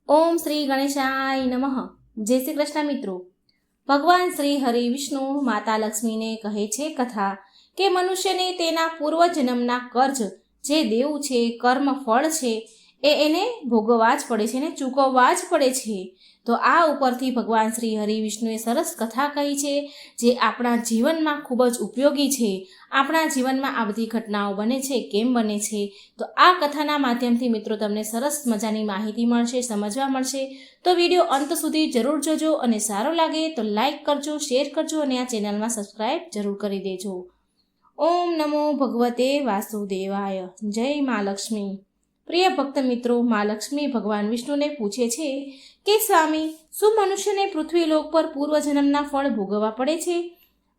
ઓમ શ્રી ગણેશાય નમઃ. જય શ્રી કૃષ્ણ મિત્રો. ભગવાન શ્રી હરિ વિષ્ણુ માતા લક્ષ્મીને કહે છે કથા કે મનુષ્યને તેના પૂર્વજન્મના કર્જ જે દેવું છે, કર્મ ફળ છે, એને ભોગવવા જ પડે છે ને ચૂકવવા જ પડે છે. તો આ ઉપરથી ભગવાન શ્રી હરિ વિષ્ણુએ સરસ કથા કહી છે જે આપણા જીવનમાં ખૂબ જ ઉપયોગી છે. આપણા જીવનમાં આ બધી ઘટનાઓ બને છે, કેમ બને છે? તો આ કથાના માધ્યમથી મિત્રો તમને સરસ મજાની માહિતી મળશે, સમજવા મળશે. તો વિડીયો અંત સુધી જરૂર જોજો અને સારો લાગે તો લાઈક કરજો, શેર કરજો અને આ ચેનલમાં સબસ્ક્રાઈબ જરૂર કરી દેજો. ઓમ નમો ભગવતે વાસુદેવાય. જય મા લક્ષ્મી. પ્રિય ભક્ત મિત્રો, મા લક્ષ્મી ભગવાન વિષ્ણુને પૂછે છે કે સ્વામી, શું મનુષ્યને પૃથ્વીલોક પર પૂર્વજન્મના ફળ ભોગવવા પડે છે?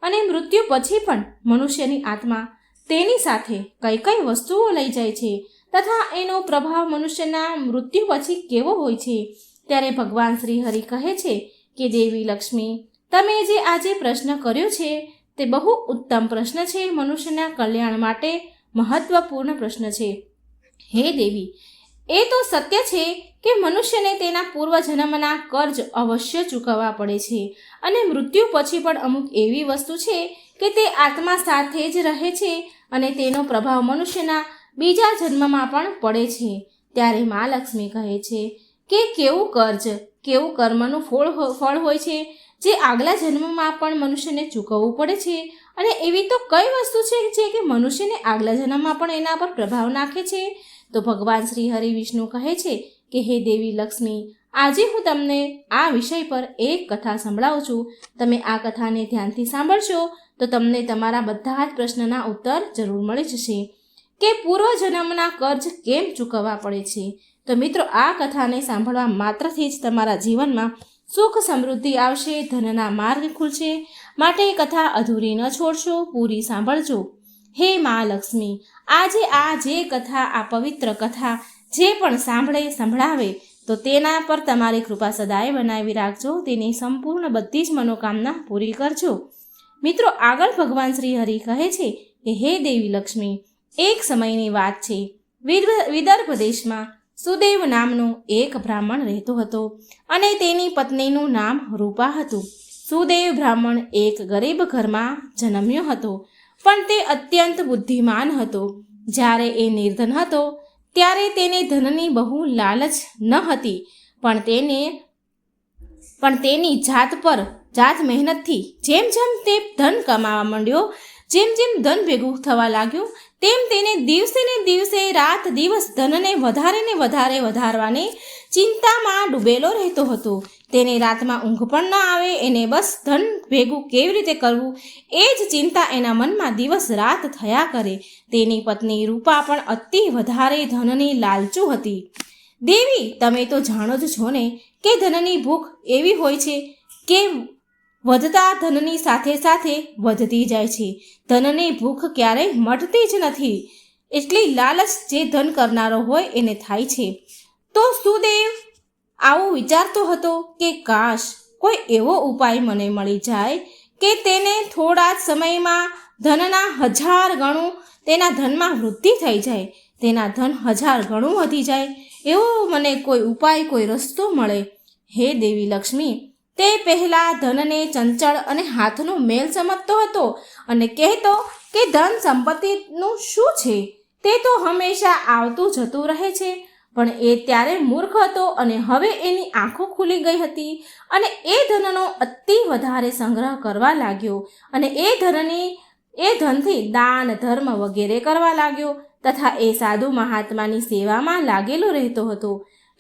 અને મૃત્યુ પછી પણ મનુષ્યની આત્મા તેની સાથે કઈ કઈ વસ્તુઓ લઈ જાય છે તથા એનો પ્રભાવ મનુષ્યના મૃત્યુ પછી કેવો હોય છે? ત્યારે ભગવાન શ્રી હરિ કહે છે કે દેવી લક્ષ્મી, તમે જે આજે પ્રશ્ન કર્યો છે તે બહુ ઉત્તમ પ્રશ્ન છે. મનુષ્યના કલ્યાણ માટે મહત્વપૂર્ણ પ્રશ્ન છે. હે દેવી, એ તો સત્ય છે કે મનુષ્યને તેના પૂર્વજન્મના કર્જ અવશ્ય ચૂકવવા પડે છે અને મૃત્યુ પછી પણ અમુક એવી વસ્તુ છે કે તે આત્મા સાથે જ રહે છે અને તેનો પ્રભાવ મનુષ્યના બીજા જન્મમાં પણ પડે છે. ત્યારે મા લક્ષ્મી કહે છે કે કેવું કર્જ, કેવું કર્મનું ફળ હોય છે જે આગલા જન્મમાં પણ મનુષ્યને ચૂકવવું પડે છે. અને એવી તો કઈ વસ્તુ છે કે મનુષ્યને આગલા જન્મમાં પણ એના પર પ્રભાવ નાખે છે? તો ભગવાન શ્રી હરિ વિષ્ણુ કહે છે કે હે દેવી લક્ષ્મી, આજે હું તમને આ વિષય પર એક કથા સંભળાવું છું. તમે આ કથાને ધ્યાનથી સાંભળશો તો તમને તમારા બધા જ પ્રશ્નના ઉત્તર જરૂર મળી જશે કે પૂર્વજન્મના કર્જ કેમ ચૂકવવા પડે છે. તો મિત્રો, આ કથાને સાંભળવા માત્રથી જ તમારા જીવનમાં સુખ સમૃદ્ધિ આવશે, ધનના માર્ગ ખુલશે. માટે કથા અધૂરી ન છોડશો, પૂરી સાંભળજો. હે મા લક્ષ્મી, આજે આ જે કથા, આ પવિત્ર કથા જે પણ સંભળાવે તો તેના પર તમારી કૃપા સદાય બનાવી રાખજો. તેની સંપૂર્ણ બધી જ મનોકામના પૂરી કરજો. મિત્રો, આગળ ભગવાન શ્રી હરિ કહે છે કે હે દેવી લક્ષ્મી, એક સમયની વાત છે. વિદર્ભ દેશમાં સુદેવ નામનો એક બ્રાહ્મણ રહેતો હતો અને તેની પત્નીનું નામ રૂપા હતું. સુદેવ બ્રાહ્મણ એક ગરીબ ઘરમાં જન્મ્યો હતો, પણ તે અત્યંત બુદ્ધિમાન હતો. જ્યારે એ નિર્ધન હતો ત્યારે તેને ધનની બહુ લાલચ ન હતી, પણ તેની જાત મહેનતથી જેમ જેમ તે ધન કમાવા માંડ્યો, જેમ જેમ ધન ભેગું થવા લાગ્યું, તેમ તેને દિવસે ને દિવસે રાત દિવસ ધનને વધારે વધારવાની ચિંતામાં ડૂબેલો રહેતો હતો. તેને રાતમાં ઊંઘ પણ ન આવે. એને બસ ધન ભેગું કેવી રીતે કરવું એ જ ચિંતા એના મનમાં દિવસ રાત થયા કરે. તેની પત્ની રૂપા પણ અતિ વધારે ધનની લાલચુ હતી. દેવી, તમે તો જાણો જ છો ને કે ધનની ભૂખ એવી હોય છે કે વધતા ધનની સાથે સાથે વધતી જાય છે. ધનની ભૂખ ક્યારેય મટતી જ નથી. એટલી લાલચ જે ધન કરનારો હોય એને થાય છે. તો સુદેવ આવું વિચારતો હતો કે કાશ કોઈ એવો ઉપાય મને મળી જાય કે તેને થોડા જ સમયમાં ધનના 1000 ગણું તેના ધનમાં વૃદ્ધિ થઈ જાય, તેના ધન 1000 ગણું વધી જાય, એવો મને કોઈ ઉપાય, કોઈ રસ્તો મળે. હે દેવી લક્ષ્મી, તે પહેલાં ધનને ચંચળ અને હાથનું મેલ સમજતો હતો અને કહેતો કે ધન સંપત્તિનું શું છે, તે તો હંમેશા આવતું જતું રહે છે. પણ એ ત્યારે મૂર્ખ હતો અને હવે એની આંખો ખુલી ગઈ હતી અને એ ધનનો અતિ વધારે સંગ્રહ કરવા લાગ્યો અને એ ધનથી દાન ધર્મ વગેરે કરવા લાગ્યો તથા એ સાધુ મહાત્માની સેવામાં લાગેલો રહેતો હતો.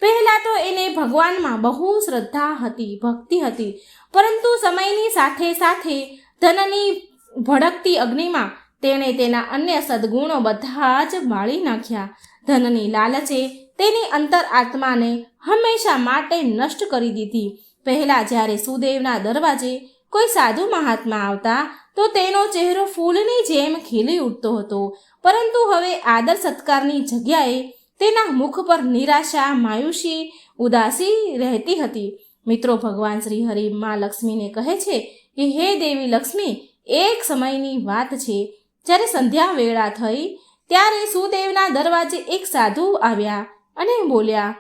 પહેલાં તો એને ભગવાનમાં બહુ શ્રદ્ધા હતી, ભક્તિ હતી, પરંતુ સમયની સાથે સાથે ધનની ભડકતી અગ્નિમાં તેણે તેના અન્ય સદ્ગુણો બધા જ બાળી નાખ્યા. ધનની લાલચે તેની અંતર આત્માને હંમેશા માટે નષ્ટ કરી દીધી. પહેલાં જ્યારે સુદેવના દરવાજે કોઈ સાધુ મહાત્મા આવતા તો તેનો ચહેરો ફૂલની જેમ ખીલી ઉઠતો હતો, પરંતુ હવે આદર સત્કારની જગ્યાએ તેના મુખ પર નિરાશા, માયુસી, ઉદાસી રહેતી હતી. મિત્રો, ભગવાન શ્રી હરિ મા લક્ષ્મીને કહે છે કે હે દેવી લક્ષ્મી, એક સમયની વાત છે. જ્યારે સંધ્યા વેળા થઈ ત્યારે સુદેવના દરવાજે એક સાધુ આવ્યા અને બોલ્યા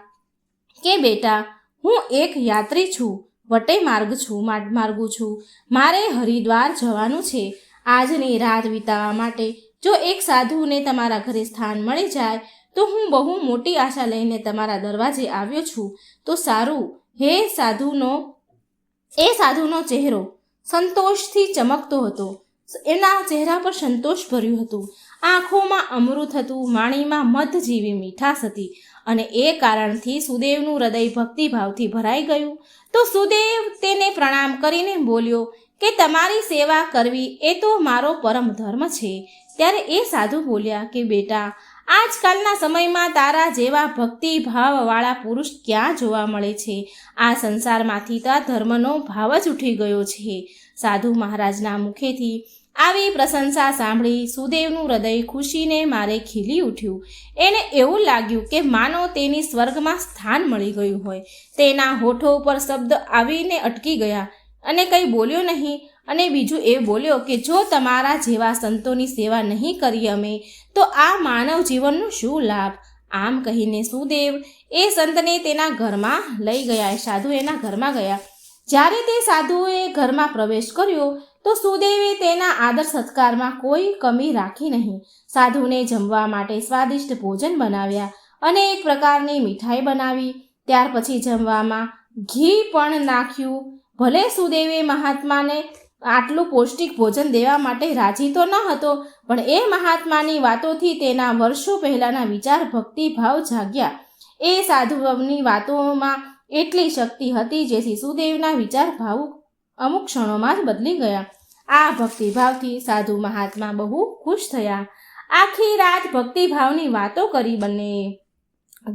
કે બેટા, હું એક યાત્રી છું, વટે માર્ગું છું. મારે હરિદ્વાર જવાનું છે. આજની રાત વિતાવવા માટે જો એક સાધુને તમારા ઘરે સ્થાન મળી જાય તો હું બહુ મોટી આશા લઈને તમારા દરવાજે આવ્યો છું. તો સારું. એ સાધુનો ચહેરો સંતોષથી ચમકતો હતો. એના ચહેરા પર સંતોષ ભર્યું હતું. આંખોમાં અમૃત હતું, વાણીમાં મધ જેવી મીઠાશ હતી, અને એ કારણથી સુદેવનું હૃદય ભક્તિભાવથી ભરાઈ ગયું. તો સુદેવ તેને પ્રણામ કરીને બોલ્યો કે તમારી સેવા કરવી એ તો મારો પરમ ધર્મ છે. ત્યારે એ સાધુ બોલ્યા કે બેટા, આજકાલના સમયમાં તારા જેવા ભક્તિભાવવાળા પુરુષ ક્યાં જોવા મળે છે? આ સંસારમાંથી તો ધર્મનો ભાવ જ ઉઠી ગયો છે. સાધુ મહારાજના મુખેથી આવી પ્રશંસા સાંભળી સુદેવનું હૃદય ખુશીને મારે ખીલી ઉઠ્યું. એને એવું લાગ્યું કે માનો તેની સ્વર્ગમાં સ્થાન મળી ગયું હોય. તેના હોઠો ઉપર શબ્દ આવીને અટકી ગયા અને કંઈ બોલ્યો નહીં. અને બીજું એ બોલ્યો કે જો તમારા જેવા સંતોની સેવા નહીં કરી અમે તો આ માનવ જીવનનો શું લાભ? આમ કહીને સુદેવ એ સંતને તેના ઘરમાં લઈ ગયા. એ સાધુ એના ઘરમાં ગયા. જ્યારે તે સાધુએ ઘરમાં પ્રવેશ કર્યો તો સુદેવે તેના આદર સત્કારમાં કોઈ કમી રાખી નહીં. સાધુને જમવા માટે સ્વાદિષ્ટ ભોજન બનાવ્યા અને એક પ્રકારની મીઠાઈ બનાવી. ત્યાર પછી જમવામાં ઘી પણ નાખ્યું. ભલે સુદેવે મહાત્માને આટલું પૌષ્ટિક ભોજન દેવા માટે રાજી તો ન હતો, પણ એ મહાત્માની વાતોથી તેના વર્ષો પહેલાંના વિચાર ભક્તિભાવ જાગ્યા. એ સાધુની વાતોમાં એટલી શક્તિ હતી જેથી સુદેવના વિચાર ભાવ અમુક ક્ષણોમાં જ બદલી ગયા. આ ભક્તિભાવથી સાધુ મહાત્મા બહુ ખુશ થયા. આખી રાત ભક્તિભાવની વાતો કરી, બંને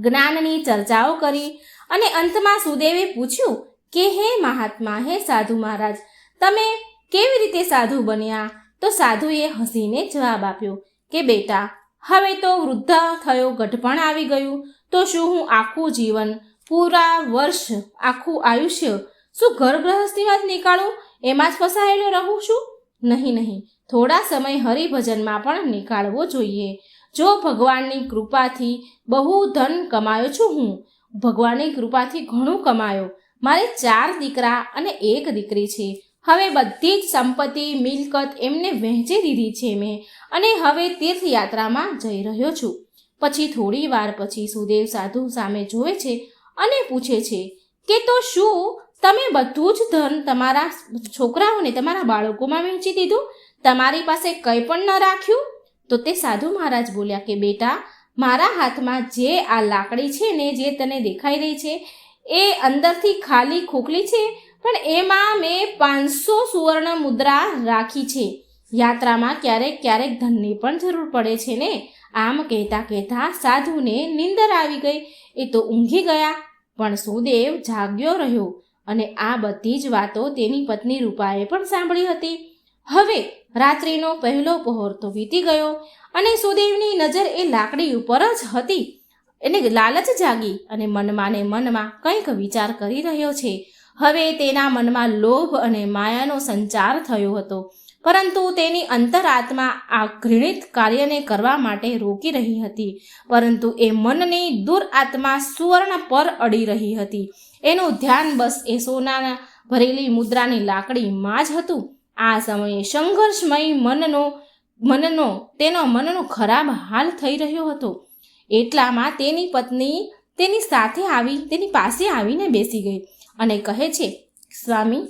જ્ઞાનની ચર્ચાઓ કરી, અને અંતમાં સુદેવે પૂછ્યું કે હે મહાત્મા, હે સાધુ મહારાજ, તમે કેવી રીતે સાધુ બન્યા? તો સાધુએ હસીને જવાબ આપ્યો કે બેટા, હવે તો વૃદ્ધ થયો, ગઢપણ આવી ગયું, તો શું હું આખું જીવન, પૂરા વર્ષ, આખું આયુષ્ય શું ઘર ગૃહસ્થીમાં જ નીકાળું? એમાં જ ફસાયેલો રહું છું? નહીં, થોડા સમય હરિભજનમાં પણ નીકાળવો જોઈએ. જો ભગવાનની કૃપાથી બહુ ધન કમાયો છું, હું ભગવાનની કૃપાથી ઘણું કમાયો. મારે 4 દીકરા અને 1 દીકરી છે. હવે બધી જ સંપત્તિ મિલકત એમને વહેંચી દીધી છે મેં, અને હવે તીર્થયાત્રામાં જઈ રહ્યો છું. પછી થોડી વાર પછી સુદેવ સાધુ સામે જોવે છે અને પૂછે છે કે તો શું તમે બધું જ ધન તમારા છોકરાઓને, તમારા બાળકોમાં વહેંચી દીધું? તમારી પાસે કંઈ પણ ન રાખ્યું? તો તે સાધુ મહારાજ બોલ્યા કે બેટા, મારા હાથમાં જે આ લાકડી છે ને, જે તને દેખાઈ રહી છે, એ અંદરથી ખાલી ખોખલી છે, પણ એમાં મેં 500 સુવર્ણ મુદ્રા રાખી છે. યાત્રામાં ક્યારેક ધનની પણ જરૂર પડે છે ને. આમ કહેતા સાધુને નીંદર આવી ગઈ. એ તો ઊંઘી ગયા, પણ સુદેવ જાગ્યો રહ્યો. અને આ બધી જ વાતો તેની પત્ની રૂપાએ પણ સાંભળી હતી. હવે રાત્રિનો પહેલો પહોર તો વીતી ગયો અને સુદેવની નજર એ લાકડી ઉપર જ હતી. એને લાલચ જાગી અને મનમાં કંઈક વિચાર કરી રહ્યો છે. હવે તેના મનમાં લોભ અને માયાનો સંચાર થયો હતો, પરંતુ તેની અંતરાત્મા આ ઘૃણિત કાર્યને કરવા માટે રોકી રહી હતી. પરંતુ એ મનની દુરાત્મા સુવર્ણ પર અડી રહી હતી. એનું ધ્યાન બસ એ સોનાના ભરેલી મુદ્રાની લાકડીમાં જ હતું. આ સમયે સંઘર્ષમય મનનો ખરાબ હાલ થઈ રહ્યો હતો. એટલામાં તેની પત્ની તેની પાસે આવીને બેસી ગઈ અને કહે છે, સ્વામી,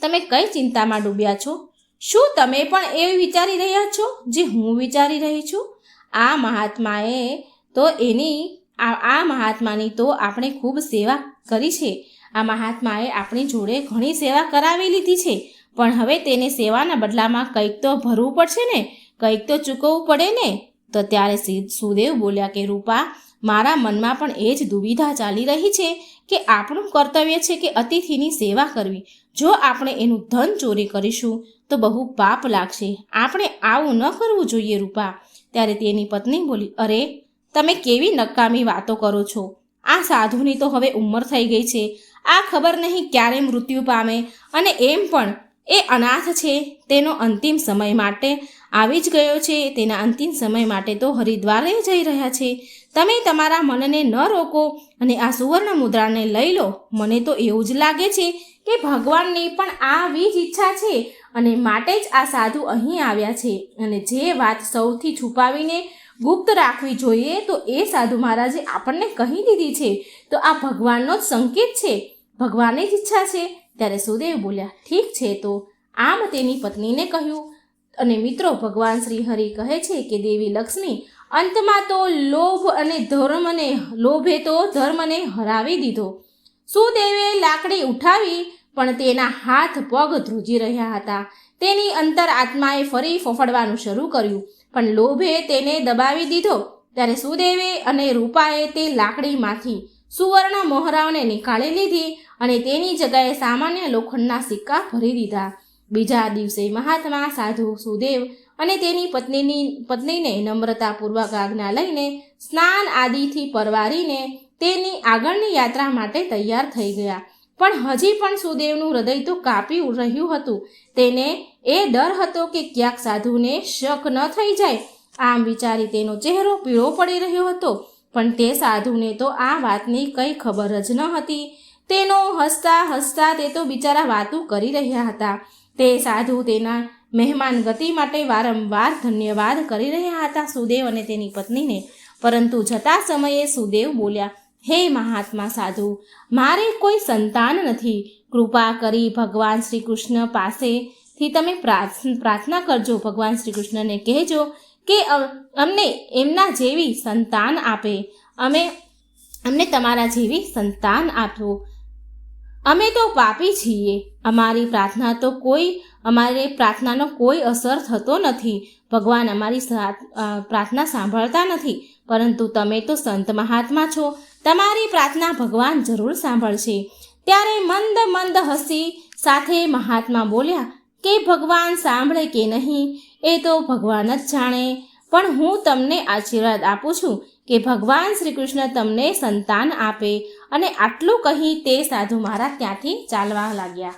તમે કઈ ચિંતામાં ડૂબ્યા છો? શું તમે પણ એવું વિચારી રહ્યા છો જે હું વિચારી રહી છું? આ મહાત્માની તો આપણે ખૂબ સેવા કરી છે. આ મહાત્માએ આપણી જોડે ઘણી સેવા કરાવી લીધી છે, પણ હવે તેને સેવાના બદલામાં કંઈક તો ભરવું પડશે ને, કંઈક તો ચૂકવવું પડે ને. તો ત્યારે સુદેવ બોલ્યા કે રૂપા, મારા મનમાં પણ એ જ દુવિધા ચાલી રહી છે કે આપણું કર્તવ્ય છે કે અતિથિની સેવા કરવી. જો આપણે એનું ધન ચોરી કરીશું તો બહુ પાપ લાગશે. આપણે આવું ન કરવું જોઈએ રૂપા. ત્યારે તેની પત્ની બોલી, અરે, તમે કેવી નકામી વાતો કરો છો? આ સાધુની તો હવે ઉંમર થઈ ગઈ છે. આ ખબર નહીં ક્યારે મૃત્યુ પામે, અને એમ પણ એ અનાથ છે, તેનો અંતિમ સમય માટે આવી જ ગયો છે. તેના અંતિમ સમય માટે તો હરિદ્વારે જઈ રહ્યા છે. તમે તમારા મનને ન રોકો અને આ સુવર્ણ મુદ્રાને લઈ લો. મને તો એવું જ લાગે છે કે ભગવાનની પણ આવી જ ઈચ્છા છે અને માટે જ આ સાધુ અહીં આવ્યા છે. અને જે વાત સૌથી છુપાવીને ગુપ્ત રાખવી જોઈએ તો એ સાધુ મહારાજે આપણને કહી દીધી છે. તો આ ભગવાનનો જ સંકેત છે, ભગવાનની જ ઈચ્છા છે. ત્યારે સુદેવ બોલ્યા, ઠીક છે. તો આમ તેની પત્નીને કહ્યું. અને મિત્રો, ભગવાન શ્રી હરિ કહે છે કે દેવી લક્ષ્મી અંતમાં તો લોભે તો ધર્મને હરાવી દીધો. સુદેવે લાકડી ઉઠાવી પણ તેના હાથ પગ ધ્રુજી રહ્યા હતા. તેની અંતર આત્માએ ફરી ફફડવાનું શરૂ કર્યું, પણ લોભે તેને દબાવી દીધો. ત્યારે સુદેવે અને રૂપાએ તે લાકડીમાંથી સુવર્ણ મોહરાઓને નીકાળી લીધી અને તેની જગ્યાએ સામાન્ય લોખંડના સિક્કા ભરી દીધા. બીજા દિવસે મહાત્મા સાધુ સુદેવ અને તેની પત્નીને નમ્રતાપૂર્વક આજ્ઞા લઈને સ્નાન આદિથી પરવારીને તેની આગળની યાત્રા માટે તૈયાર થઈ ગયા. પણ હજી પણ સુદેવનું હૃદય તો કાપી રહ્યું હતું. તેને એ ડર હતો કે ક્યાંક સાધુને શક ન થઈ જાય. આમ વિચારી તેનો ચહેરો પીળો પડી રહ્યો હતો. પણ તે સાધુને તો આ વાતની કંઈ ખબર જ ન હતી. તેનો હસતા હસતા તે તો બિચારા વાતું કરી રહ્યા હતા. તે સાધુ તેના મહેમાન ગતિ માટે વારંવાર ધન્યવાદ કરી રહ્યા હતા સુદેવ અને તેની પત્નીને. પરંતુ જતા સમયે સુદેવ બોલ્યા, હે મહાત્મા સાધુ, મારે કોઈ સંતાન નથી. કૃપા કરી ભગવાન શ્રી કૃષ્ણ પાસેથી તમે પ્રાર્થના કરજો. ભગવાન શ્રી કૃષ્ણને કહેજો કે અમને એમના જેવી સંતાન આપે. અમને તમારા જેવી સંતાન આપો. અમે તો પાપી છીએ. અમારી પ્રાર્થનાનો કોઈ અસર થતો નથી. ભગવાન અમારી પ્રાર્થના સાંભળતા નથી. પરંતુ તમે તો સંત મહાત્મા છો, તમારી પ્રાર્થના ભગવાન જરૂર સાંભળશે. ત્યારે મંદ મંદ હસી સાથે મહાત્મા બોલ્યા કે ભગવાન સાંભળે કે નહીં એ તો ભગવાન જ જાણે. પણ હું તમને આશીર્વાદ આપું છું કે ભગવાન શ્રી કૃષ્ણ તમને સંતાન આપે. અને આટલું કહી તે સાધુ મહારાજ ત્યાંથી ચાલવા લાગ્યા.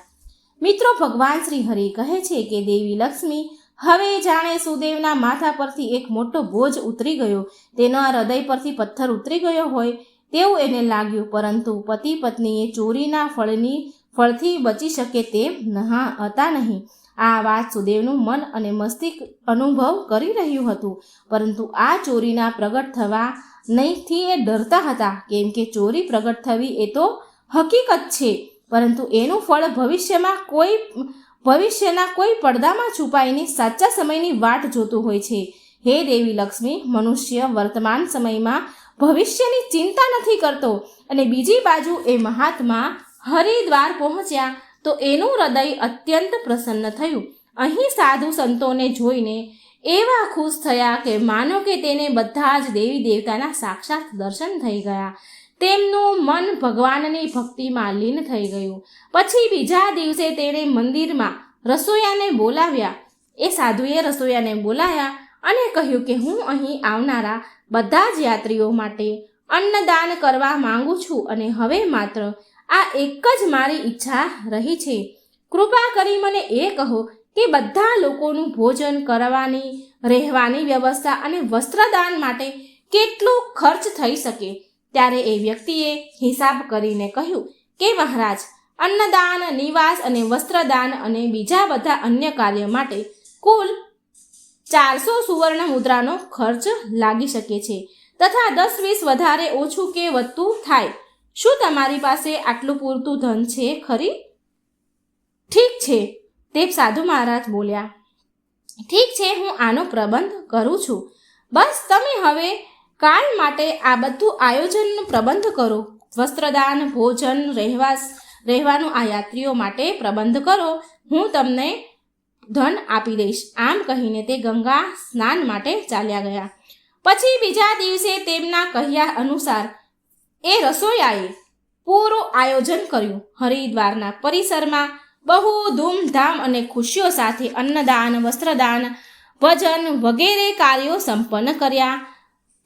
મિત્રો, ભગવાન શ્રી હરિ કહે છે કે દેવી લક્ષ્મી હવે જાણે સુદેવના માથા પરથી એક મોટો બોજ ઉતરી ગયો, તેના હૃદય પરથી પથ્થર ઉતરી ગયો હોય તેવું એને લાગ્યું. પરંતુ પતિ પત્નીએ ચોરીના ફળથી બચી શકે તેમ હતા નહીં. આ વાત સુદેવનું મન અને મસ્તિષ્ક અનુભવ કરી રહ્યું હતું. પરંતુ આ ચોરીના પ્રગટ થવા નહીંથી એ ડરતા હતા, કેમ કે ચોરી પ્રગટ થવી એ તો હકીકત છે, પરંતુ એનું ફળ ભવિષ્યના કોઈ પડદામાં છુપાઈને સાચા સમયની વાટ જોતું હોય છે. હે દેવી લક્ષ્મી, મનુષ્ય વર્તમાન સમયમાં ભવિષ્યની ચિંતા નથી કરતો. અને બીજી બાજુ એ મહાત્મા હરિદ્વાર પહોંચ્યા તો એનું હૃદય અત્યંત પ્રસન્ન થયું. અહીં સાધુ સંતોને જોઈને એવા ખુશ થયા કે માનો કે તેને બધા જ દેવી દેવતાના સાક્ષાત દર્શન થઈ ગયા. તેમનું મન ભગવાનની ભક્તિમાં લીન થઈ ગયું. પછી બીજા દિવસે તેણે મંદિરમાં રસોઈયાને બોલાવ્યા. એ સાધુએ રસોઈયાને બોલાયા અને કહ્યું કે હું અહીં આવનારા બધા જ યાત્રીઓ માટે અન્નદાન કરવા માંગુ છું અને હવે માત્ર આ એક જ મારી ઈચ્છા રહી છે. કૃપા કરી મને એ કહો કે બધા લોકોનું ભોજન કરવાની, રહેવાની વ્યવસ્થા અને વસ્ત્રદાન માટે કેટલું ખર્ચ થઈ શકે. ત્યારે એ વ્યક્તિએ હિસાબ કરીને કહ્યું કે મહારાજ, અન્નદાન, નિવાસ અને વસ્ત્રદાન અને બીજા બધા અન્ય કાર્ય માટે કુલ 400 સુવર્ણ મુદ્રાનો ખર્ચ લાગી શકે છે તથા 10-20 વધારે ઓછું કે વધતું થાય. શું તમારી પાસે આટલું પૂરતું ધન છે ખરી? ઠીક છે, તે સાધુ મહારાજ બોલ્યા. ઠીક છે, હું આનો પ્રબંધ કરું છું. બસ તમે હવે કાલ માટે આ બધું આયોજનનો પ્રબંધ કરો. વસ્ત્રદાન, ભોજન, રહેવાનું આ યાત્રીઓ માટે પ્રબંધ કરો. હું તમને ધન આપી દઈશ. આમ કહીને તે ગંગા સ્નાન માટે ચાલ્યા ગયા. પછી બીજા દિવસે તેમના કહ્યા અનુસાર એ રસોઈયાએ પૂરું આયોજન કર્યું. હરિદ્વારના પરિસરમાં બહુ ધૂમધામ અને ખુશીઓ સાથે અન્નદાન, વસ્ત્રદાન, ભજન વગેરે કાર્યો સંપન્ન કર્યા.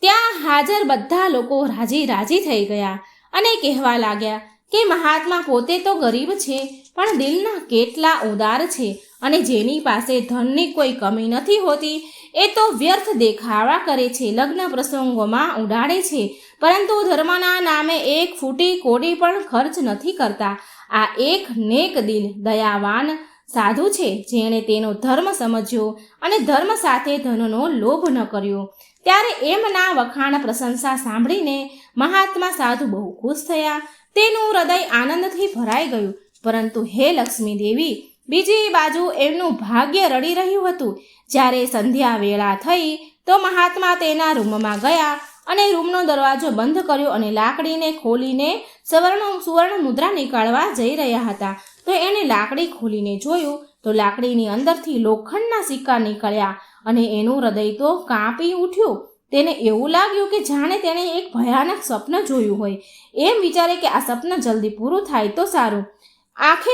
ત્યાં હાજર બધા લોકો રાજી થઈ ગયા અને કહેવા લાગ્યા કે મહાત્મા પોતે તો ગરીબ છે, પણ દિલના કેટલા ઉદાર છે, અને જેની પાસે ધનની કોઈ કમી નથી હોતી એ તો વ્યર્થ દેખાવા કરે છે, લગ્ન પ્રસંગોમાં ઉડાડે છે, પરંતુ ધર્મના નામે એક ફૂટી કોડી પણ ખર્ચ નથી કરતા. આ એક નેક દિલ દયાવાન સાધુ છે, જેણે તેનો ધર્મ સમજ્યો અને ધર્મ સાથે ધનનો લોભ ન કર્યો. ત્યારે એમના વખાણ પ્રશંસા સાંભળીને મહાત્મા સાધુ બહુ ખુશ થયા. તેનું હૃદય આનંદથી ભરાઈ ગયું. પરંતુ હે લક્ષ્મી દેવી, બીજી બાજુ એમનું ભાગ્ય રડી રહ્યું હતું. જ્યારે સંધ્યા વેળા થઈ તો મહાત્મા તેના રૂમમાં ગયા અને રૂમનો દરવાજો બંધ કર્યો અને લાકડીને ખોલીને સુવર્ણ મુદ્રા નીકાળવા જઈ રહ્યા હતા. તો એણે લાકડી ખોલીને જોયું તો લાકડીની અંદરથી લોખંડના સિક્કા નીકળ્યા અને એનું હૃદય તો કાંપી ઉઠ્યું. તેને એવું લાગ્યું કે જાણે તેણે એક ભયાનક સ્વપ્ન જોયું હોય. એમ વિચારે કે આ સ્વપ્ન જલ્દી પૂરું થાય તો સારું. આંખે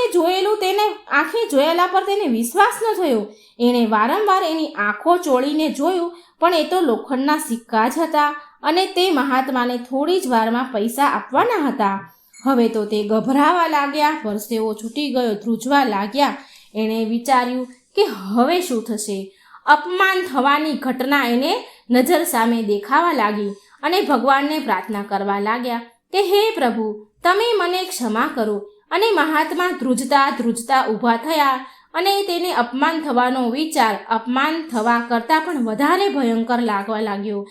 જોયેલા પર તેને વિશ્વાસ ન થયો. એણે વારંવાર એની આંખો ચોળીને જોયું, પણ એ તો લોખંડના સિક્કા જ હતા અને તે મહાત્માને થોડી જ વારમાં પૈસા આપવાના હતા. હવે તો તે ગભરાવા લાગ્યા, પરસેવો છૂટી ગયો, ધ્રુજવા લાગ્યા. એણે વિચાર્યું કે હવે શું થશે. અપમાન થવાની ઘટના એને નજર સામે દેખાવા લાગી અને ભગવાનને પ્રાર્થના કરવા લાગ્યા કે હે પ્રભુ, તમે મને ક્ષમા કરો. અને મહાત્મા ધ્રુજતા ઊભા થયા અને તેને અપમાન થવાનો વિચાર અપમાન થવા કરતાં પણ વધારે ભયંકર લાગવા લાગ્યો.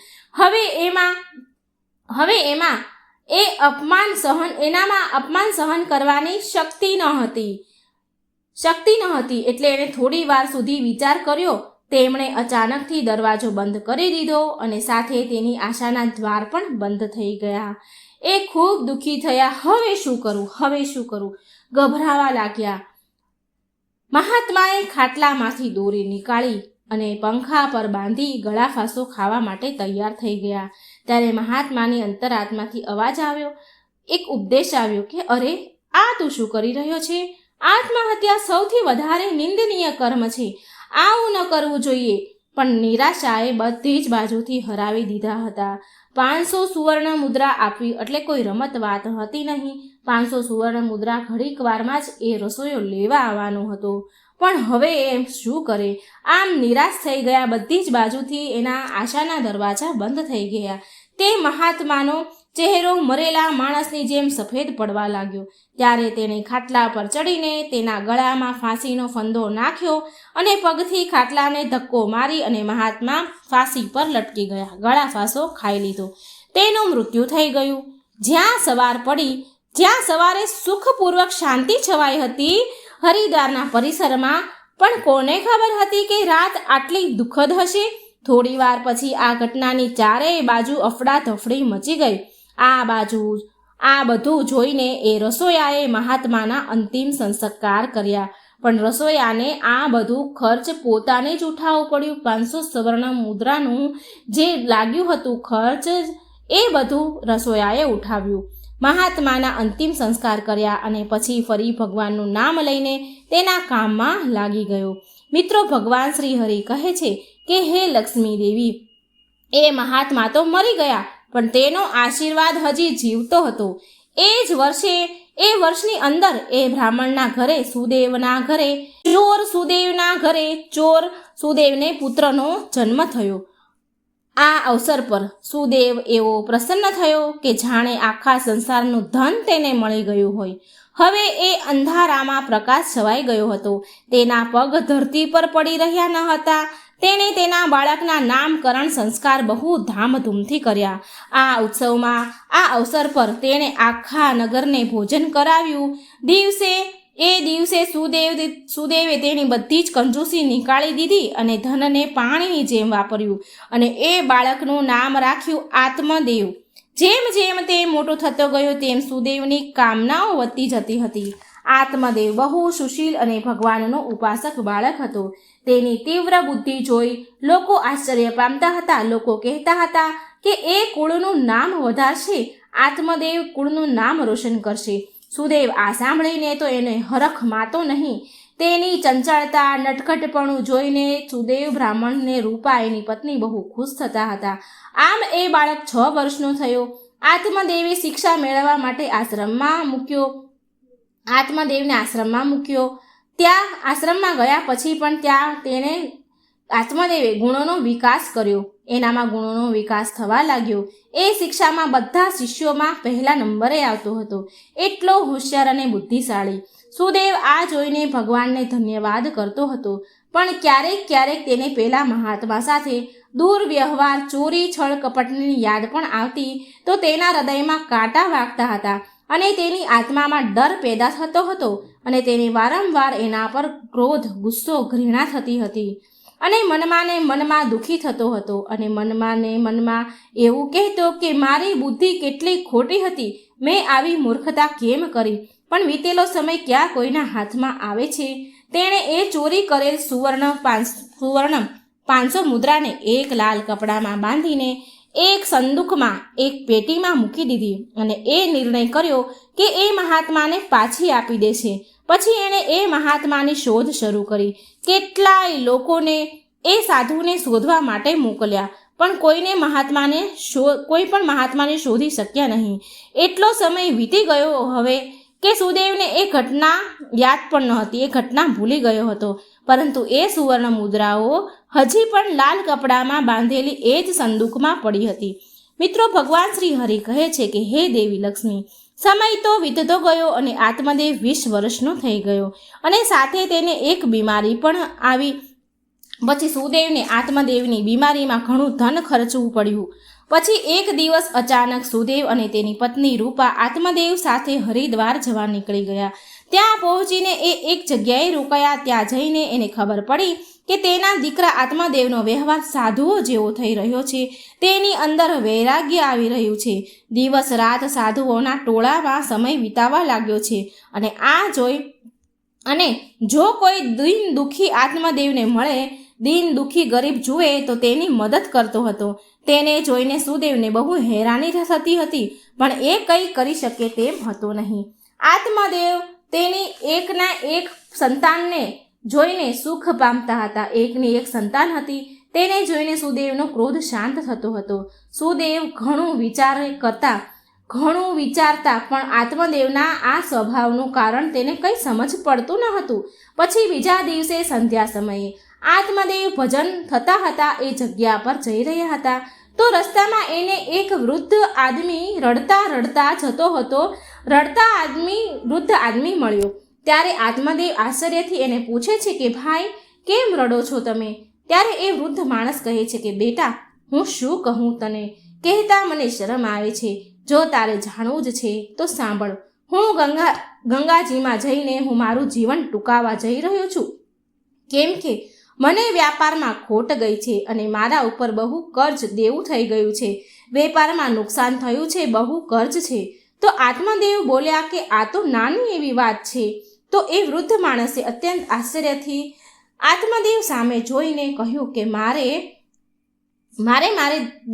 એનામાં અપમાન સહન કરવાની શક્તિ ન હતી. એટલે એણે થોડી વાર સુધી વિચાર કર્યો. તેમણે અચાનકથી દરવાજો બંધ કરી દીધો અને સાથે તેની આશાના દ્વાર પણ બંધ થઈ ગયા. એ ખૂબ દુઃખી થયા. હવે શું કરું ગભરાવા લાગ્યા. મહાત્માએ ખાટલામાંથી દોરી નીકાળી અને પંખા પર બાંધી ગળાફાંસો ખાવા માટે તૈયાર થઈ ગયા. ત્યારે મહાત્માની અંતરાત્માથી અવાજ આવ્યો, એક ઉપદેશ આવ્યો કે અરે, આ તું શું કરી રહ્યો છે? આત્મહત્યા સૌથી વધારે નિંદનીય કર્મ છે. આવું ન કરવું જોઈએ. પણ નિરાશાએ બધી જ બાજુથી હરાવી દીધા હતા. 500 સુવર્ણ મુદ્રા આપવી એટલે કોઈ રમત વાત હતી નહીં. 500 સુવર્ણ મુદ્રા ઘડીક વારમાં જ એ રસોઈયો લેવા આવવાનો હતો. પણ હવે એ શું કરે? આમ નિરાશ થઈ ગયા. બધી જ બાજુથી એના આશાના દરવાજા બંધ થઈ ગયા. તે મહાત્માનો ચહેરો મરેલા માણસની જેમ સફેદ પડવા લાગ્યો. ત્યારે તેણે ખાટલા પર ચડીને તેના ગળામાં ફાંસીનો ફંદો નાખ્યો અને પગથી ખાટલાને ધક્કો મારી અને મહાત્મા ફાંસી પર લટકી ગયા. ગળા ફાંસો ખાઈ લીધો. તેનું મૃત્યુ થઈ ગયું. જ્યાં સવારે સુખપૂર્વક શાંતિ છવાઈ હતી હરિદ્વારના પરિસરમાં, પણ કોને ખબર હતી કે રાત આટલી દુઃખદ હશે. થોડી વાર પછી આ ઘટનાની ચારેય બાજુ અફડાતફડી મચી ગઈ. આ બધું જોઈને એ રસોયાએ મહાત્માના અંતિમ સંસ્કાર કર્યા. પણ રસોયાને આ બધું ખર્ચ પોતાને જ ઉઠાવવું પડ્યું. 500 સુવર્ણ મુદ્રાનું જે લાગ્યું હતું ખર્ચ, એ બધું રસોયાએ ઉઠાવ્યું. મહાત્માના અંતિમ સંસ્કાર કર્યા અને પછી ફરી ભગવાનનું નામ લઈને તેના કામમાં લાગી ગયો. મિત્રો, ભગવાન શ્રી હરિ કહે છે કે હે લક્ષ્મી દેવી, એ મહાત્મા તો મરી ગયા, પણ તેનો આશીર્વાદ હજી જીવતો હતો. એ વર્ષની અંદર એ બ્રાહ્મણના ઘરે ચોર સુદેવને પુત્રનો જન્મ થયો. આ અવસર પર સુદેવ એવો પ્રસન્ન થયો કે જાણે આખા સંસારનું ધન તેને મળી ગયું હોય. હવે એ અંધારામાં પ્રકાશ છવાઈ ગયો હતો. તેના પગ ધરતી પર પડી રહ્યા ન હતા. તેણે તેના બાળકના નામકરણ સંસ્કાર બહુ ધામધૂમથી કર્યા. આ અવસર પર તેણે આખા નગરને ભોજન કરાવ્યું. દિવસે સુદેવે તેની બધી જ કંજૂસી નીકાળી દીધી અને ધનને પાણીની જેમ વાપર્યું અને એ બાળકનું નામ રાખ્યું આત્મદેવ. જેમ જેમ તે મોટો થતો ગયો તેમ સુદેવની કામનાઓ વધતી જતી હતી. આત્મદેવ બહુ સુશીલ અને ભગવાનનો ઉપાસક બાળક હતો. તેની તીવ્ર બુદ્ધિ જોઈ લોકો આશ્ચર્ય પામતા હતા. લોકો કહેતા હતા કે એ કુળનું નામ વધારશે, આત્મદેવ કુળનું નામ રોશન કરશે. સુદેવ આ સાંભળીને તો એને હરખ માતો નહીં. તેની ચંચળતા, નટખટપણું જોઈને સુદેવ બ્રાહ્મણને રૂપા એની પત્ની બહુ ખુશ થતા હતા. આમ એ બાળક 6 વર્ષનો થયો. આત્મદેવે શિક્ષા મેળવવા માટે આશ્રમમાં મૂક્યો. આત્મદેવને આશ્રમમાં મૂક્યો. ત્યાં આશ્રમમાં ગયા પછી પણ ત્યાં તેણે આત્મદેવે ગુણોનો વિકાસ કર્યો. એનામાં ગુણોનો વિકાસ થવા લાગ્યો. એ શિક્ષામાં બધા શિષ્યોમાં પહેલા નંબરે આવતો હતો. એટલો હોશિયાર અને બુદ્ધિશાળી. સુદેવ આ જોઈને ભગવાનને ધન્યવાદ કરતો હતો. પણ ક્યારેક ક્યારેક તેને પેલા મહાત્મા સાથે દુર્વ્યવહાર, ચોરી, છળ, કપટની યાદ પણ આવતી તો તેના હૃદયમાં કાંટા વાગતા હતા અને તેની આત્મામાં ડર પેદા થતો હતો અને તેને વારંવાર એના પર ક્રોધ, ગુસ્સો, ઘૃણા થતી હતી અને મનમાં દુઃખી થતો હતો અને મનમાં એવું કહેતો કે મારી બુદ્ધિ કેટલી ખોટી હતી, મેં આવી મૂર્ખતા કેમ કરી. પણ વીતેલો સમય ક્યાં કોઈના હાથમાં આવે છે. તેણે એ ચોરી કરેલ સુવર્ણ 500 મુદ્રાને એક લાલ કપડામાં બાંધીને એક સંદૂકમાં, એક પેટીમાં મૂકી દીધી અને એ નિર્ણય કર્યો કે એ મહાત્માને પાછી આપી દેશે. પછી એણે એ મહાત્માની શોધ શરૂ કરી. કેટલાય લોકોને એ સાધુને શોધવા માટે મોકલ્યા, પણ કોઈ પણ મહાત્માને શોધી શક્યા નહીં. એટલો સમય વીતી ગયો હવે કે સુદેવને એ ઘટના યાદ પણ નહોતી. એ ઘટના ભૂલી ગયો હતો. પરંતુ એ સુવર્ણ મુદ્રાઓ હજી પણ લાલ કપડામાં બાંધેલી એ જ સંદૂકમાં પડી હતી. મિત્રો, ભગવાન શ્રી હરિ કહે છે કે હે દેવી લક્ષ્મી, સમય તો વીતતો ગયો અને આત્મદેવ 20 વર્ષનો થઈ ગયો અને સાથે તેને એક બીમારી પણ આવી. પછી સુદેવને આત્મદેવની બીમારીમાં ઘણું ધન ખર્ચવું પડ્યું. પછી એક દિવસ અચાનક સુદેવ અને તેની પત્ની રૂપા આત્મદેવ સાથે હરિદ્વાર જવા નીકળી ગયા. ત્યાં પહોંચીને એ એક જગ્યાએ રોકાયા. ત્યાં જઈને એને ખબર પડી કે તેના દીકરા આત્મદેવનો વ્યવહાર સાધુઓ જેવો થઈ રહ્યો છે. તેની અંદર વૈરાગ્ય આવી રહ્યું છે. દિવસ રાત સાધુઓના ટોળામાં સમય વિતાવવા લાગ્યો છે અને જો કોઈ દીન દુઃખી આત્મદેવને મળે, દીન દુઃખી ગરીબ જુએ તો તેની મદદ કરતો હતો. તેને જોઈને સુદેવને બહુ હેરાની થતી હતી, પણ એ કંઈ કરી શકે તેમ હતો નહીં. આત્મદેવ તેની એકના એક સંતાનને જોઈને સુખ પામતા હતા. એકની એક સંતાન હતી. તેને જોઈને સુદેવનો ક્રોધ શાંત થતો હતો. સુદેવ ઘણું વિચારતા પણ આત્મદેવના આ સ્વભાવનું કારણ તેને કંઈ સમજ પડતું ન હતું. પછી બીજા દિવસે સંધ્યા સમયે આત્મદેવ ભજન થતા હતા એ જગ્યા પર જઈ રહ્યા હતા તો રસ્તામાં એને એક વૃદ્ધ આદમી રડતા જતો હતો. વૃદ્ધ આદમી મળ્યો. ત્યારે આત્મદેવ આશ્ચર્યથી એને પૂછે છે કે ભાઈ, કેમ રડો છો તમે? ત્યારે એ વૃદ્ધ માણસ કહે છે કે બેટા, હું શું કહું તને, કહેતા મને શરમ આવે છે. જો તારે જાણવું જ છે તો સાંભળ. હું ગંગાજીમાં જઈને હું મારું જીવન ટૂંકાવા જઈ રહ્યો છું, કેમ કે મને વ્યાપારમાં ખોટ ગઈ છે અને મારા ઉપર બહુ કર્જ દેવું થઈ ગયું છે. વેપારમાં નુકસાન થયું છે, બહુ કર્જ છે. તો આત્મદેવ બોલ્યા કે આ તો નાની એવી વાત છે. તો એ વૃદ્ધ માણસે અત્યંત આશ્ચર્યથી આત્મદેવ સામે જોઈને કહ્યું કે મારે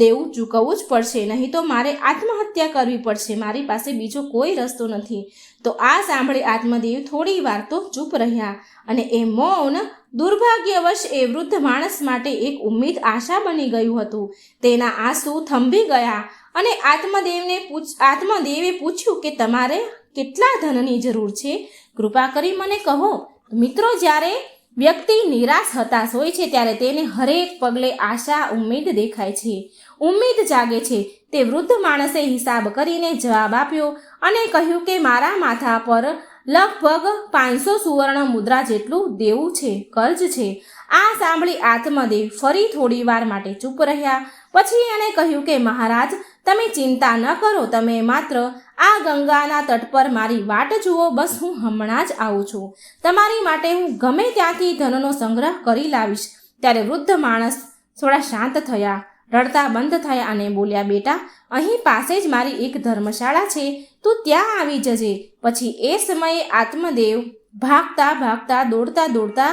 દેવું ચૂકવવું જ પડશે, નહીં તો મારે આત્મહત્યા કરવી પડશે. મારી પાસે બીજો કોઈ રસ્તો નથી. તો આ સાંભળી આત્મદેવ થોડી વાર તો ચૂપ રહ્યા અને એ મૌન દુર્ભાગ્યવશ એ વૃદ્ધ માણસ માટે એક ઉમ્મીદ આશા બની ગયું હતું. તેના આંસુ થંભી ગયા અને આત્મદેવે પૂછ્યું કે તમારે કેટલા ધનની જરૂર છે? કૃપા કરી મને કહો. મિત્રો, જ્યારે વ્યક્તિ નિરાશ હતાશ હોય છે ત્યારે તેને હરેક પગલે આશા, ઉમ્મીદ દેખાય છે, ઉમ્મીદ જાગે છે. તે વૃદ્ધ માણસે હિસાબ કરીને જવાબ આપ્યો અને કહ્યું કે મારા માથા પર લગભગ 500 સુવર્ણ મુદ્રા જેટલું દેવું છે, કર્જ છે. આ સાંભળી આત્મદેવ ફરી થોડી વાર માટે ચૂપ રહ્યા. પછી એણે કહ્યું કે મહારાજ, તમે ચિંતા ન કરો, તમે માત્ર આ ગંગાના તટ પર મારી વાટ જુઓ. બસ હું હમણાં જ આવું છું. તમારી માટે હું ગમે ત્યાંથી ધનનો સંગ્રહ કરી લાવીશ. ત્યારે વૃદ્ધ માણસ થોડા શાંત થયા, રડતા બંધ થયા અને બોલ્યા, બેટા, અહીં પાસે જ મારી એક ધર્મશાળા છે, તું ત્યાં આવી જજે. પછી એ સમયે આત્મદેવ ભાગતા દોડતા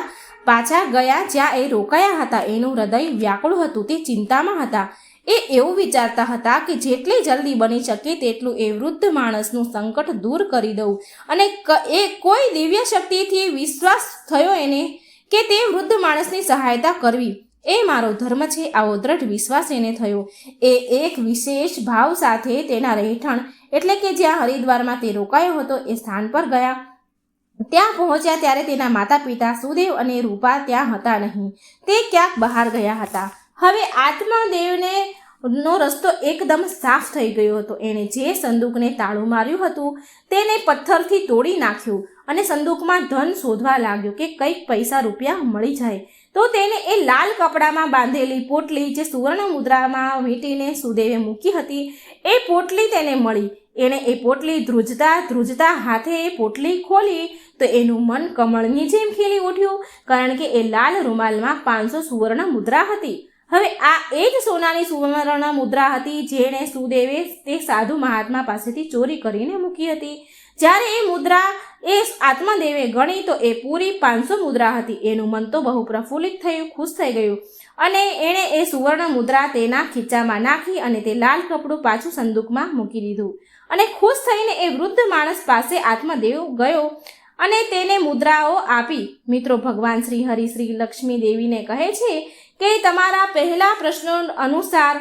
પાછા ગયા જ્યાં એ રોકાયા હતા. એનું હૃદય વ્યાકુળ હતું. તે ચિંતામાં હતા. એ એવું વિચારતા હતા કે જેટલી જલ્દી બની શકે તેટલું એ વૃદ્ધ માણસનું સંકટ દૂર કરી દઉં. અને એ કોઈ દિવ્ય શક્તિથી વિશ્વાસ થયો એને કે તે વૃદ્ધ માણસની સહાયતા કરવી એ મારો ધર્મ છે. આવો દ્રઢ વિશ્વાસ એને થયો. એ એક વિશેષ ભાવ સાથે તેના રહેઠાણ એટલે કે જ્યાં હરિદ્વારમાં તે રોકાયો હતો એ સ્થાન પર ગયા. ત્યાં પહોંચ્યા ત્યારે તેના માતા પિતા સુદેવ અને રૂપા ત્યાં હતા નહીં. તે ક્યાંક બહાર ગયા હતા. હવે આત્મદેવને નો રસ્તો એકદમ સાફ થઈ ગયો હતો. એણે જે સંદૂકને તાળું માર્યું હતું તેને પથ્થરથી તોડી નાખ્યું અને સંદૂકમાં ધન શોધવા લાગ્યો કે કંઈક પૈસા રૂપિયા મળી જાય. તો તેને એ લાલ કપડામાં બાંધેલી પોટલી જે સુવર્ણ મુદ્રામાં વીંટીને સુદેવે મૂકી હતી એ પોટલી તેને મળી. એણે એ પોટલી ધ્રુજતા હાથે એ પોટલી ખોલી તો એનું મન કમળની જેમ ખીલી ઉઠ્યું, કારણ કે એ લાલ રૂમાલમાં 500 સુવર્ણ મુદ્રા હતી. હવે આ એ જ સોનાની સુવર્ણ મુદ્રા હતી જેણે સુદેવે તે સાધુ મહાત્મા પાસેથી ચોરી કરીને મૂકી હતી. જ્યારે એ મુદ્રા એ આત્મદેવે ગણી તો એ પૂરી 500 મુદ્રા હતી. એનું મન તો બહુ પ્રફુલ્લિત થયું, ખુશ થઈ ગયું અને એણે એ સુવર્ણ મુદ્રા તેના ખીચામાં નાખી અને તે લાલ કપડું પાછું સંદૂકમાં મૂકી દીધું. અને ખુશ થઈને એ વૃદ્ધ માણસ પાસે આત્મદેવ ગયો અને તેને મુદ્રાઓ આપી. મિત્રો, ભગવાન શ્રી હરિ શ્રી લક્ષ્મી દેવીને કહે છે કે તમારા પહેલા પ્રશ્નો અનુસાર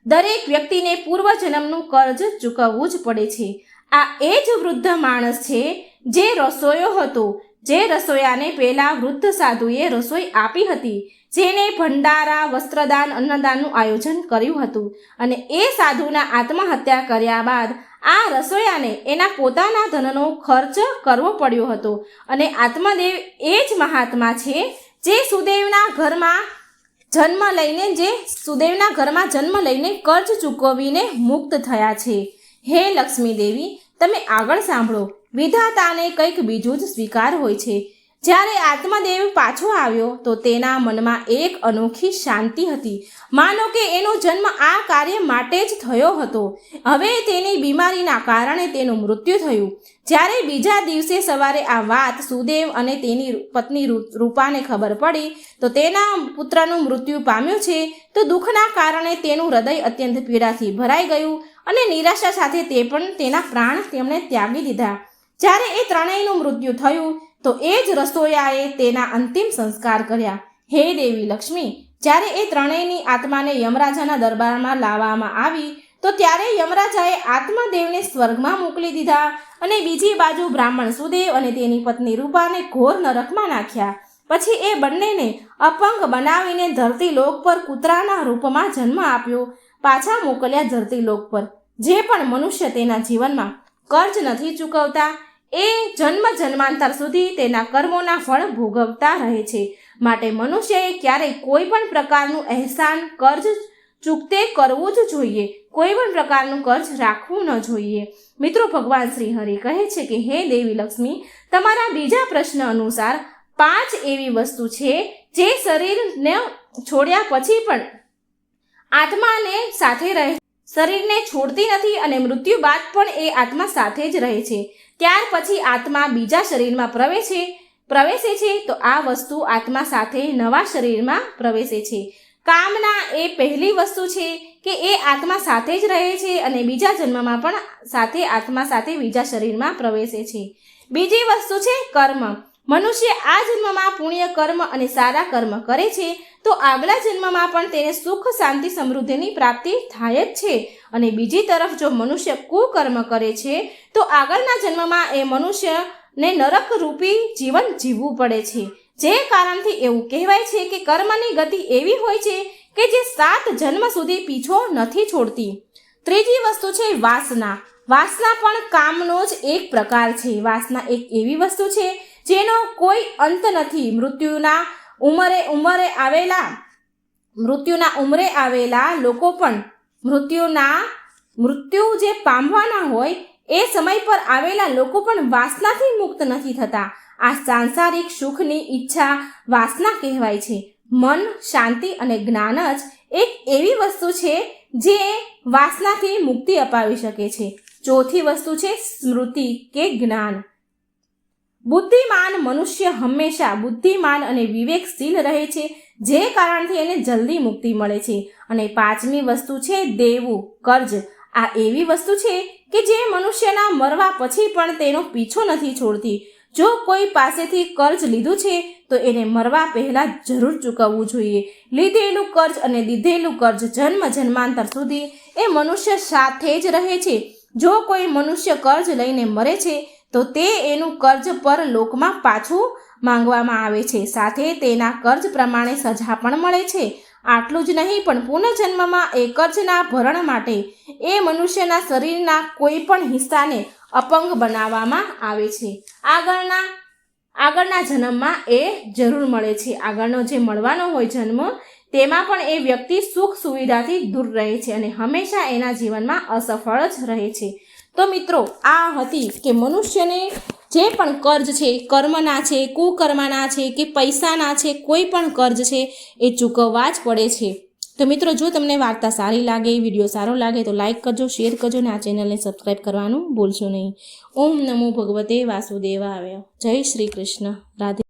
દરેક વ્યક્તિને પૂર્વજન્મનું કર્જ ચૂકવવું જ પડે છે. આ એ જ વૃદ્ધ માણસ છે જે રસોયો હતો, જે રસોયાને પહેલા વૃદ્ધ સાધુએ રસોઈ આપી હતી, જેને ભંડારા, વસ્ત્રદાન, અન્નદાનનું આયોજન કર્યું હતું. અને એ સાધુના આત્મહત્યા કર્યા બાદ આ રસોયાને એના પોતાના ધનનો ખર્ચ કરવો પડ્યો હતો. અને આત્મદેવ એ જ મહાત્મા છે જે સુદેવના ઘરમાં જન્મ લઈને કર્જ ચૂકવીને મુક્ત થયા છે. હે લક્ષ્મી દેવી, તમે આગળ સાંભળો. વિધાતાને કંઈક બીજું જ સ્વીકાર હોય છે. જ્યારે આત્મદેવ પાછો આવ્યો તો તેના મનમાં એક અનોખી શાંતિ હતી. માનો કે એનો જન્મ આ કાર્ય માટે જ થયો હતો. હવે તેની બીમારીના કારણે તેનું મૃત્યુ થયું. જ્યારે બીજા દિવસે સવારે આ વાત સુદેવ અને તેની પત્ની રૂપાને ખબર પડી તો તેના પુત્રનું મૃત્યુ પામ્યું છે તો દુઃખના કારણે તેનું હૃદય અત્યંત પીડાથી ભરાઈ ગયું અને નિરાશા સાથે તે પણ તેના પ્રાણ તેમણે ત્યાગી દીધા. જ્યારે એ ત્રણેયનું મૃત્યુ થયું તો એ જ રસોયાએ તેના અંતિમ સંસ્કાર કર્યા. હે દેવી લક્ષ્મી, જ્યારે એ ત્રણેયની આત્માને યમરાજાના દરબારમાં લાવવામાં આવી તો ત્યારે યમરાજાએ આત્મદેવને સ્વર્ગમાં મોકલી દીધા અને બીજી બાજુ બ્રાહ્મણ સુદેવ અને તેની પત્ની રૂપાને ઘોર નરકમાં નાખ્યા. પછી એ બંનેને અપંગ બનાવીને ધરતીલોક પર કૂતરાના રૂપમાં જન્મ આપ્યો, પાછા મોકલ્યા ધરતીલોક પર. જે પણ મનુષ્ય તેના જીવનમાં કર્જ નથી ચૂકવતા એ જન્માંતર સુધી તેના કર્મોના ફળ ભોગવતા રહે છે. માટે મનુષ્યએ ક્યારેય કોઈ પણ પ્રકારનું અહેસાન, કર્જ ચૂકતે કરવું જ જોઈએ. કોઈ પણ પ્રકારનું કર્જ રાખવું ન જોઈએ. મિત્રો, ભગવાન શ્રી હરિ કહે છે કે હે દેવી લક્ષ્મી, તમારા બીજા પ્રશ્ન અનુસાર 5 એવી વસ્તુ છે જે શરીરને છોડ્યા પછી પણ આત્માને સાથે રહે, શરીરને છોડતી નથી અને મૃત્યુ બાદ પણ એ આત્મા સાથે જ રહે છે. ત્યાર પછી આત્મા બીજા શરીરમાં પ્રવેશે છે તો આ વસ્તુ આત્મા સાથે નવા શરીરમાં પ્રવેશે છે. કામના એ પહેલી વસ્તુ છે કે એ આત્મા સાથે જ રહે છે અને બીજા જન્મમાં પણ આત્મા સાથે બીજા શરીરમાં પ્રવેશે છે. બીજી વસ્તુ છે કર્મ. મનુષ્ય આ જન્મમાં પુણ્ય કર્મ અને સારા કર્મ કરે છે તો આગલા જન્મમાં પણ તેને સુખ, શાંતિ, સમૃદ્ધિની પ્રાપ્તિ થાય જ છે. અને બીજી તરફ જો મનુષ્ય કુકર્મ કરે છે તો આગળના જન્મમાં એ મનુષ્યને નરક રૂપી જીવન જીવવું પડે છે. જે કારણથી એવું કહેવાય છે કે કર્મની ગતિ એવી હોય છે કે જે 7 જન્મ સુધી પીછો નથી છોડતી. ત્રીજી વસ્તુ છે વાસના. વાસના પણ કામનો જ એક પ્રકાર છે. વાસના એક એવી વસ્તુ છે જેનો કોઈ અંત નથી. મૃત્યુના ઉંમરે આવેલા લોકો પણ મૃત્યુ જે પામવાના હોય એ સમય પર આવેલા લોકો પણ વાસનાથી મુક્ત નથી થતા. આ સાંસારિક સુખની ઈચ્છા વાસના કહેવાય છે. મન, શાંતિ અને જ્ઞાન જ એક એવી વસ્તુ છે જે વાસનાથી મુક્તિ અપાવી શકે છે. ચોથી વસ્તુ છે સ્મૃતિ કે જ્ઞાન. બુદ્ધિમાન મનુષ્ય હંમેશા બુદ્ધિમાન અને વિવેકશીલ રહે છે, જે કારણથી એને જલ્દી મુક્તિ મળે છે. અને 5મી વસ્તુ છે દેવું, કર્જ. આ એવી વસ્તુ છે કે જે મનુષ્યના મરવા પછી પણ તેનો પીછો નથી છોડતી. જો કોઈ પાસેથી કર્જ લીધું છે તો એને મરવા પહેલાં જરૂર ચૂકવવું જોઈએ. લીધેલું કર્જ અને દીધેલું કર્જ જન્માંતર સુધી એ મનુષ્ય સાથે જ રહે છે. જો કોઈ મનુષ્ય કર્જ લઈને મરે છે તો તે એનું કર્જ પર લોકમાં પાછું માંગવામાં આવે છે, સાથે તેના કર્જ પ્રમાણે સજા પણ મળે છે. આટલું જ નહીં, પણ પુનર્જન્મમાં એ કર્જના ભરણ માટે એ મનુષ્યના શરીરના કોઈ પણ હિસ્સાને અપંગ બનાવવામાં આવે છે. આગળના જન્મમાં એ જરૂર મળે છે. આગળનો જે મળવાનો હોય જન્મ, તેમાં પણ એ વ્યક્તિ સુખ સુવિધાથી દૂર રહે છે અને હંમેશા એના જીવનમાં અસફળ જ રહે છે. તો મિત્રો, આ હતી કે મનુષ્યને જે પણ કર્જ છે, કર્મના છે, કુકર્મના છે કે પૈસાના છે, કોઈ પણ કર્જ છે એ ચૂકવવા જ પડે છે. તો મિત્રો, જો તમને વાર્તા સારી લાગે, વિડીયો સારો લાગે તો લાઈક કરજો, શેર કરજો અને આ ચેનલને સબસ્ક્રાઈબ કરવાનું ભૂલશો નહીં. ઓમ નમો ભગવતે વાસુદેવાય. જય શ્રી કૃષ્ણ. રાધે.